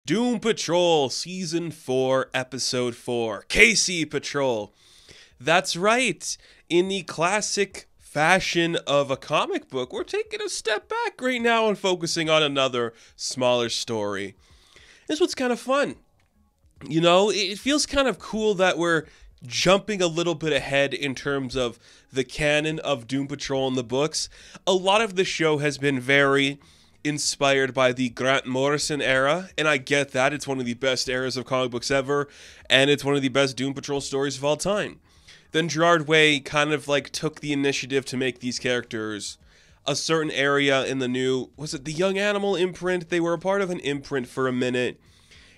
Doom Patrol Season 4, Episode 4, KC Patrol. That's right, in the classic fashion of a comic book, we're taking a step back right now and focusing on another smaller story. This one's kind of fun. You know, it feels kind of cool that we're jumping a little bit ahead in terms of the canon of Doom Patrol in the books. A lot of the show has been very inspired by the Grant Morrison era, and I get that. It's one of the best eras of comic books ever, and it's one of the best Doom Patrol stories of all time. Then Gerard Way kind of like took the initiative to make these characters a certain area in the new, was it the Young Animal imprint? They were a part of an imprint for a minute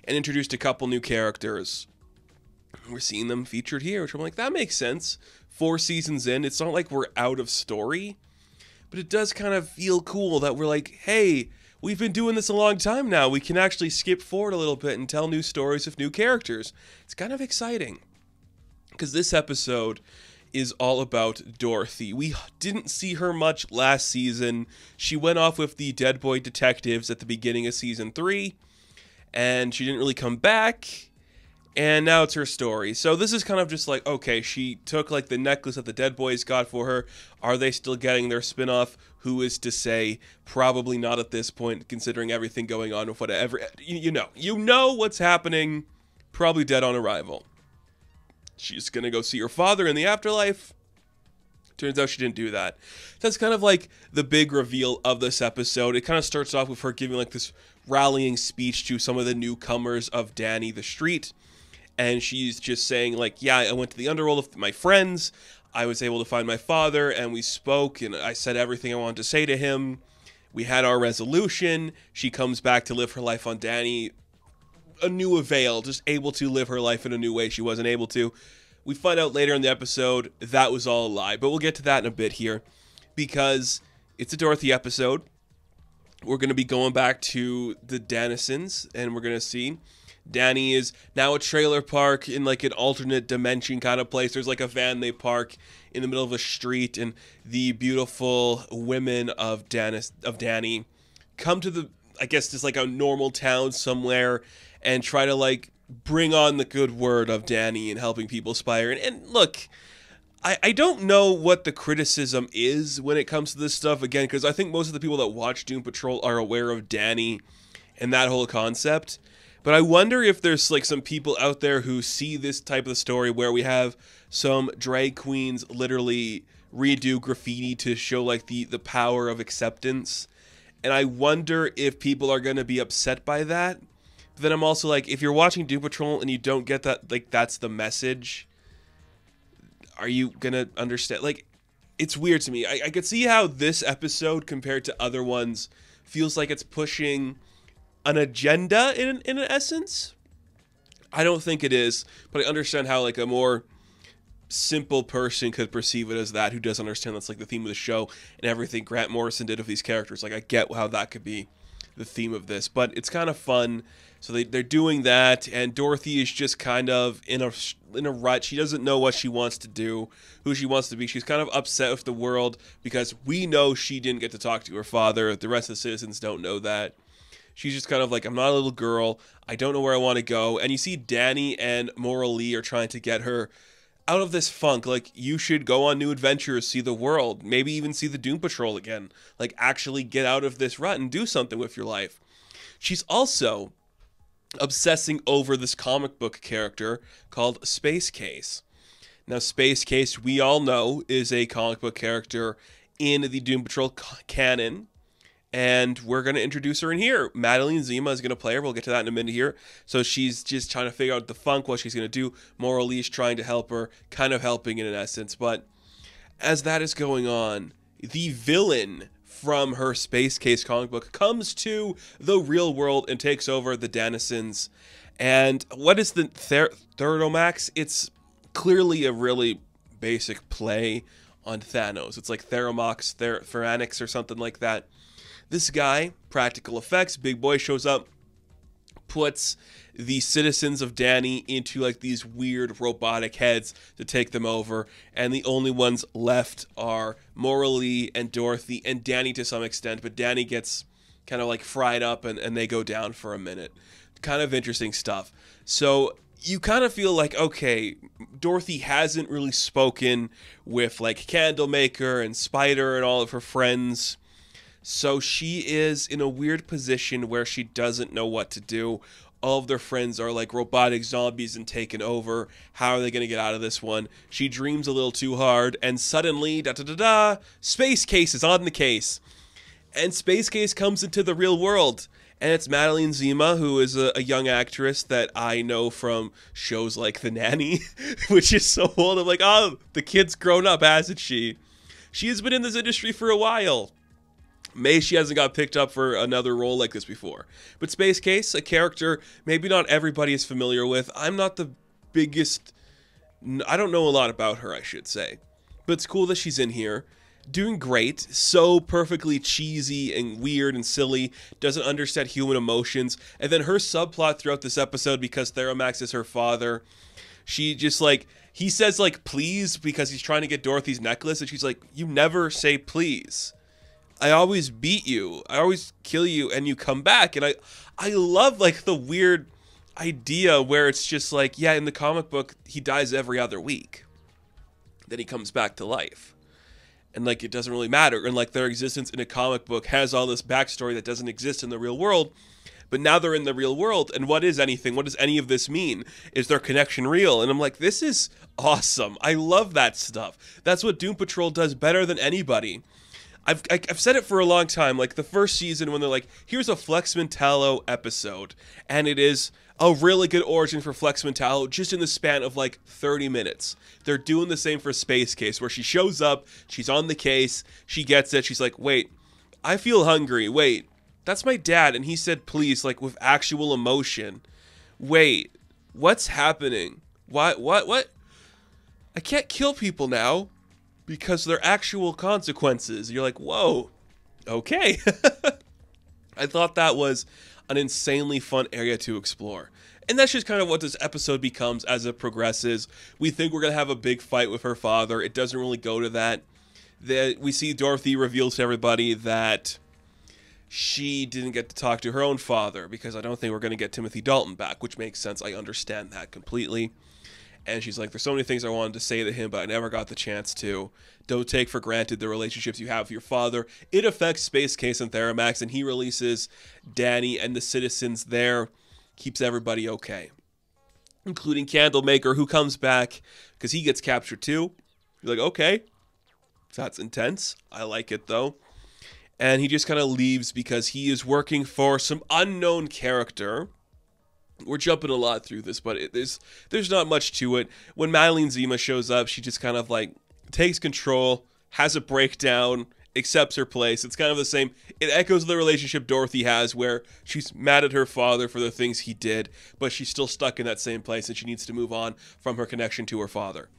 and introduced a couple new characters. We're seeing them featured here, which I'm like, that makes sense. 4 seasons in, it's not like we're out of story. But it does kind of feel cool that we're like, hey, we've been doing this a long time now. We can actually skip forward a little bit and tell new stories of new characters. It's kind of exciting. Because this episode is all about Dorothy. We didn't see her much last season. She went off with the Dead Boy Detectives at the beginning of Season 3. And she didn't really come back. And now it's her story. So this is kind of just like, okay, she took like the necklace that the Dead Boys got for her. Are they still getting their spinoff? Who is to say? Probably not at this point, considering everything going on with whatever. You know what's happening. Probably dead on arrival. She's going to go see her father in the afterlife. Turns out she didn't do that. That's kind of like the big reveal of this episode. It kind of starts off with her giving like this rallying speech to some of the newcomers of Danny the Street. And she's just saying, like, yeah, I went to the underworld with my friends. I was able to find my father, and we spoke, and I said everything I wanted to say to him. We had our resolution. She comes back to live her life on Danny anew avail, just able to live her life in a new way she wasn't able to. We find out later in the episode that was all a lie, but we'll get to that in a bit here, because it's a Dorothy episode. We're going to be going back to the Dennisons, and we're going to see Danny is now a trailer park in like an alternate dimension kind of place. There's like a van they park in the middle of a street, and the beautiful women of Danny come to the, I guess, just like a normal town somewhere and try to like bring on the good word of Danny and helping people aspire. And look, I don't know what the criticism is when it comes to this stuff, again, because I think most of the people that watch Doom Patrol are aware of Danny and that whole concept. But I wonder if there's like some people out there who see this type of story where we have some drag queens literally redo graffiti to show like the power of acceptance. And I wonder if people are going to be upset by that. But then I'm also like, if you're watching Doom Patrol and you don't get that, like that's the message, are you going to understand? Like, it's weird to me. I could see how this episode compared to other ones feels like it's pushing an agenda in an essence. I don't think it is, but I understand how like a more simple person could perceive it as that, who doesn't understand that's like the theme of the show and everything Grant Morrison did with these characters. Like, I get how that could be the theme of this, but it's kind of fun. So they're doing that, and Dorothy is just kind of in a rut. She doesn't know what she wants to do, who she wants to be. She's kind of upset with the world because we know she didn't get to talk to her father. The rest of the citizens don't know that. She's just kind of like, I'm not a little girl. I don't know where I want to go. And you see Danny and Maura Lee are trying to get her out of this funk. Like, you should go on new adventures, see the world, maybe even see the Doom Patrol again. Like, actually get out of this rut and do something with your life. She's also obsessing over this comic book character called Space Case. Now, Space Case, we all know, is a comic book character in the Doom Patrol canon. And we're going to introduce her in here. Madeline Zima is going to play her. We'll get to that in a minute here. So she's just trying to figure out the funk, what she's going to do. Maura Lee's trying to help her, kind of helping in an essence. But as that is going on, the villain from her Space Case comic book comes to the real world and takes over the Dennisons. And what is the Thermomax? It's clearly a really basic play on Thanos. It's like Theromox, Pharanix or something like that. This guy, practical effects, big boy, shows up, puts the citizens of Danny into like these weird robotic heads to take them over, and the only ones left are Maura Lee and Dorothy and Danny to some extent, but Danny gets kind of like fried up and they go down for a minute. kind of interesting stuff. So you kind of feel like, okay, Dorothy hasn't really spoken with like Candlemaker and Spider and all of her friends. So she is in a weird position where she doesn't know what to do. All of their friends are like robotic zombies and taken over. How are they going to get out of this one? She dreams a little too hard, and suddenly, Space Case is on the case. And Space Case comes into the real world. And it's Madeline Zima, who is a young actress that I know from shows like The Nanny, which is so old. I'm like, oh, the kid's grown up, hasn't she? She has been in this industry for a while. Maybe she hasn't got picked up for another role like this before. But Space Case, a character maybe not everybody is familiar with. I'm not the biggest... I don't know a lot about her, I should say. But it's cool that she's in here. Doing great, so perfectly cheesy and weird and silly, doesn't understand human emotions, and then her subplot throughout this episode, because Theramax is her father, she just like, he says like please because he's trying to get Dorothy's necklace, and she's like, you never say please. I always beat you, I always kill you, and you come back. And I love like the weird idea where it's just like, yeah, in the comic book, he dies every other week. Then he comes back to life. And, like, it doesn't really matter. And, like, their existence in a comic book has all this backstory that doesn't exist in the real world. But now they're in the real world. And what is anything? What does any of this mean? Is their connection real? And I'm like, this is awesome. I love that stuff. That's what Doom Patrol does better than anybody. I've said it for a long time. Like, the first season when they're like, here's a Flex Mentallo episode. And it is a really good origin for Flex Mentallo just in the span of like 30 minutes. They're doing the same for Space Case, where she shows up, she's on the case, she gets it, she's like, wait, I feel hungry, wait, that's my dad, and he said please, like with actual emotion. Wait, what's happening? What? I can't kill people now because they're actual consequences. You're like, whoa, okay. I thought that was an insanely fun area to explore. And that's just kind of what this episode becomes as it progresses. We think we're going to have a big fight with her father. It doesn't really go to that. We see Dorothy reveals to everybody that she didn't get to talk to her own father because I don't think we're going to get Timothy Dalton back, which makes sense. I understand that completely. And she's like, there's so many things I wanted to say to him, but I never got the chance to. Don't take for granted the relationships you have with your father. It affects Space Case and Theramax, and he releases Danny and the citizens there. Keeps everybody okay. Including Candlemaker, who comes back because he gets captured too. You're like, okay, that's intense. I like it, though. And he just kind of leaves because he is working for some unknown character. We're jumping a lot through this, but there's not much to it. When Madeline Zima shows up, she just kind of like takes control, has a breakdown, accepts her place. It's kind of the same. It echoes the relationship Dorothy has where she's mad at her father for the things he did, but she's still stuck in that same place and she needs to move on from her connection to her father.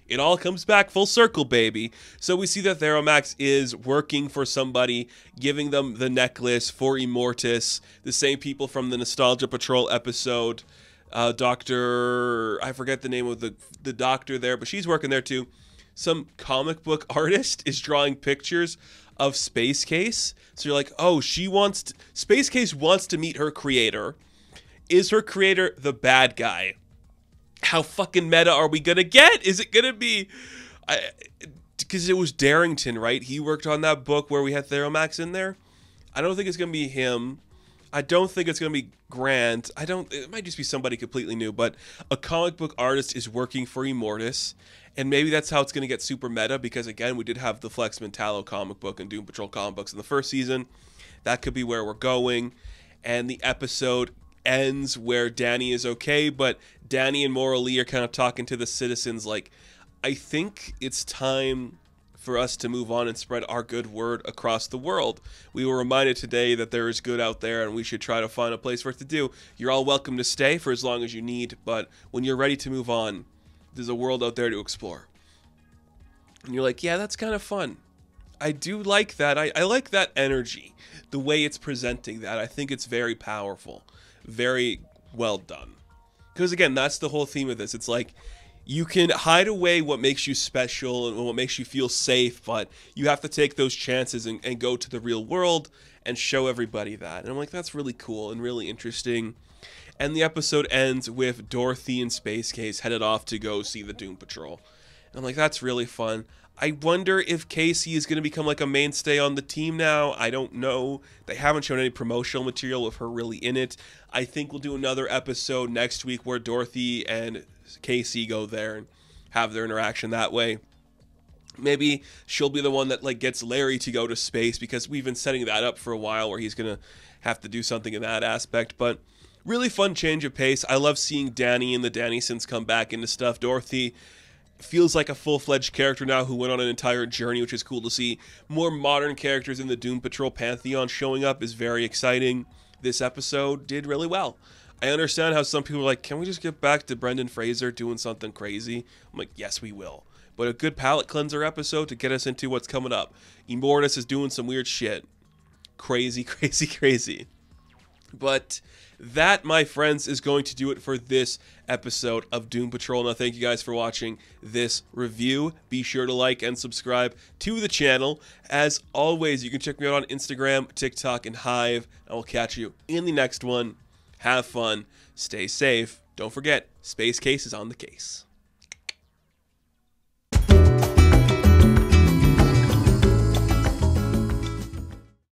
It all comes back full circle, baby. So we see that Theramax is working for somebody, giving them the necklace for Immortus, the same people from the Nostalgia Patrol episode. I forget the name of the doctor there, but she's working there too. Some comic book artist is drawing pictures of Space Case. So you're like, oh, Space Case wants to meet her creator. Is her creator the bad guy? How fucking meta are we gonna get? Is it gonna be... Because it was Darrington, right? He worked on that book where we had Theramax in there. I don't think it's gonna be him. I don't think it's gonna be Grant. It might just be somebody completely new, but a comic book artist is working for Immortus. And maybe that's how it's going to get super meta, because, again, we did have the Flex Mentallo comic book and Doom Patrol comic books in the first season. That could be where we're going. And the episode ends where Danny is okay, but Danny and Maura Lee are kind of talking to the citizens like, I think it's time for us to move on and spread our good word across the world. We were reminded today that there is good out there and we should try to find a place for it to do. You're all welcome to stay for as long as you need, but when you're ready to move on, there's a world out there to explore. And you're like, yeah, that's kind of fun. I do like that. I like that energy, the way it's presenting that. I think it's very powerful, very well done. Because again, that's the whole theme of this. It's like, you can hide away what makes you special and what makes you feel safe, but you have to take those chances and go to the real world and show everybody that. And I'm like, that's really cool and really interesting. And the episode ends with Dorothy and Space Case headed off to go see the Doom Patrol. And I'm like, that's really fun. I wonder if Casey is going to become like a mainstay on the team now. I don't know. They haven't shown any promotional material with her really in it. I think we'll do another episode next week where Dorothy and Casey go there and have their interaction that way. Maybe she'll be the one that like gets Larry to go to space, because we've been setting that up for a while where he's going to have to do something in that aspect. But really fun change of pace. I love seeing Danny and the Dannysons come back into stuff. Dorothy feels like a full-fledged character now who went on an entire journey, which is cool to see. More modern characters in the Doom Patrol pantheon showing up is very exciting. This episode did really well. I understand how some people are like, can we just get back to Brendan Fraser doing something crazy? I'm like, yes, we will. But a good palate cleanser episode to get us into what's coming up. Immortus is doing some weird shit. Crazy, crazy, crazy. But that, my friends, is going to do it for this episode of Doom Patrol. Now, thank you guys for watching this review. Be sure to like and subscribe to the channel. As always, you can check me out on Instagram, TikTok, and Hive. I will catch you in the next one. Have fun. Stay safe. Don't forget, Space Case is on the case.